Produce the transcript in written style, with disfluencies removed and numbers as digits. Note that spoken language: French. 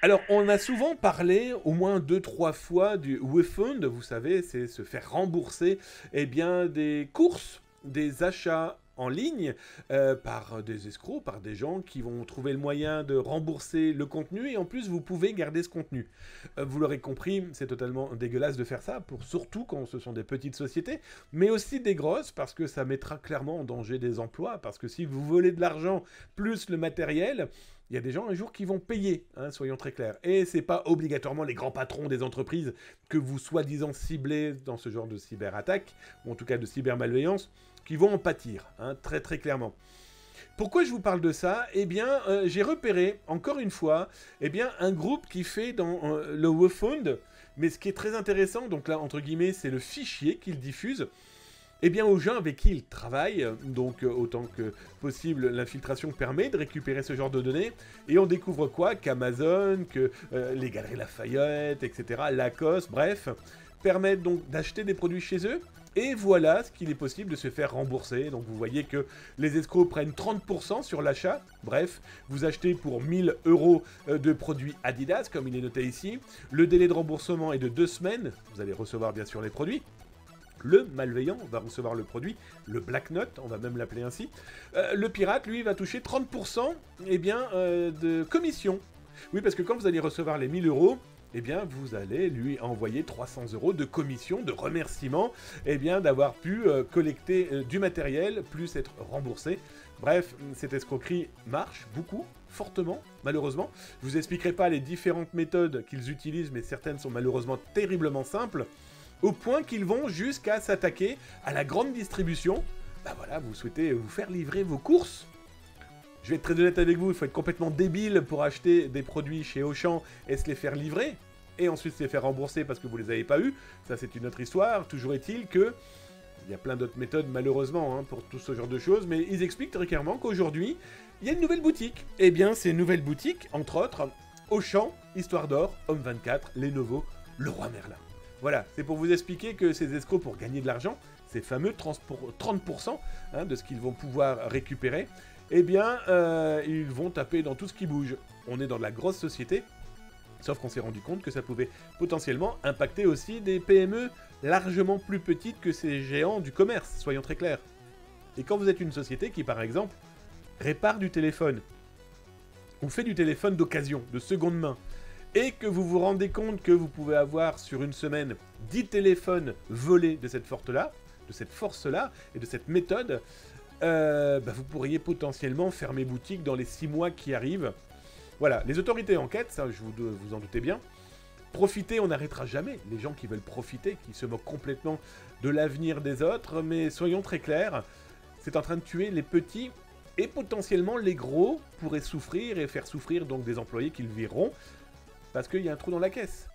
Alors, on a souvent parlé, au moins deux, trois fois, du refund. Vous savez, c'est se faire rembourser eh bien, des courses, des achats en ligne par des escrocs, par des gens qui vont trouver le moyen de rembourser le contenu et en plus vous pouvez garder ce contenu. Vous l'aurez compris, c'est totalement dégueulasse de faire ça, pour, surtout quand ce sont des petites sociétés, mais aussi des grosses parce que ça mettra clairement en danger des emplois, parce que si vous volez de l'argent plus le matériel, il y a des gens un jour qui vont payer, hein, soyons très clairs. Et c'est pas obligatoirement les grands patrons des entreprises que vous soi-disant ciblez dans ce genre de cyberattaque, ou en tout cas de cybermalveillance, qui vont en pâtir, hein, très très clairement. Pourquoi je vous parle de ça? Eh bien, j'ai repéré, encore une fois, eh bien, un groupe qui fait dans le WeFund, mais ce qui est très intéressant, donc là, entre guillemets, c'est le fichier qu'il diffuse, eh bien, aux gens avec qui il travaille, donc autant que possible, l'infiltration permet de récupérer ce genre de données, et on découvre quoi? Qu'Amazon, que les Galeries Lafayette, etc., Lacoste, bref, permettent donc d'acheter des produits chez eux, et voilà ce qu'il est possible de se faire rembourser. Donc vous voyez que les escrocs prennent 30% sur l'achat. Bref, vous achetez pour 1000 euros de produits Adidas, comme il est noté ici. Le délai de remboursement est de 2 semaines. Vous allez recevoir bien sûr les produits. Le malveillant va recevoir le produit, le Black Note, on va même l'appeler ainsi. Le pirate, lui, va toucher 30% eh bien, de commission. Oui, parce que quand vous allez recevoir les 1000 euros, eh bien, vous allez lui envoyer 300 euros de commission, de remerciement, eh bien, d'avoir pu collecter du matériel, plus être remboursé. Bref, cette escroquerie marche beaucoup, fortement, malheureusement. Je vous expliquerai pas les différentes méthodes qu'ils utilisent, mais certaines sont malheureusement terriblement simples, au point qu'ils vont jusqu'à s'attaquer à la grande distribution. Bah voilà, vous souhaitez vous faire livrer vos courses. Je vais être très honnête avec vous, il faut être complètement débile pour acheter des produits chez Auchan et se les faire livrer, et ensuite se les faire rembourser parce que vous les avez pas eus. Ça, c'est une autre histoire. Toujours est-il que il y a plein d'autres méthodes, malheureusement, hein, pour tout ce genre de choses, mais ils expliquent très clairement qu'aujourd'hui, il y a une nouvelle boutique. Eh bien, ces nouvelles boutiques, entre autres, Auchan, Histoire d'Or, Homme 24, Lenovo, Leroy Merlin. Voilà, c'est pour vous expliquer que ces escrocs, pour gagner de l'argent, ces fameux 30% hein, de ce qu'ils vont pouvoir récupérer, eh bien, ils vont taper dans tout ce qui bouge. On est dans de la grosse société, sauf qu'on s'est rendu compte que ça pouvait potentiellement impacter aussi des PME largement plus petites que ces géants du commerce, soyons très clairs. Et quand vous êtes une société qui, par exemple, répare du téléphone, ou fait du téléphone d'occasion, de seconde main, et que vous vous rendez compte que vous pouvez avoir sur une semaine 10 téléphones volés de cette force-là, et de cette méthode, vous pourriez potentiellement fermer boutique dans les 6 mois qui arrivent. Voilà, les autorités enquêtent, ça vous en doutez bien. Profiter, on n'arrêtera jamais. Les gens qui veulent profiter, qui se moquent complètement de l'avenir des autres, mais soyons très clairs, c'est en train de tuer les petits, et potentiellement les gros pourraient souffrir et faire souffrir donc des employés qu'ils vireront, parce qu'il y a un trou dans la caisse.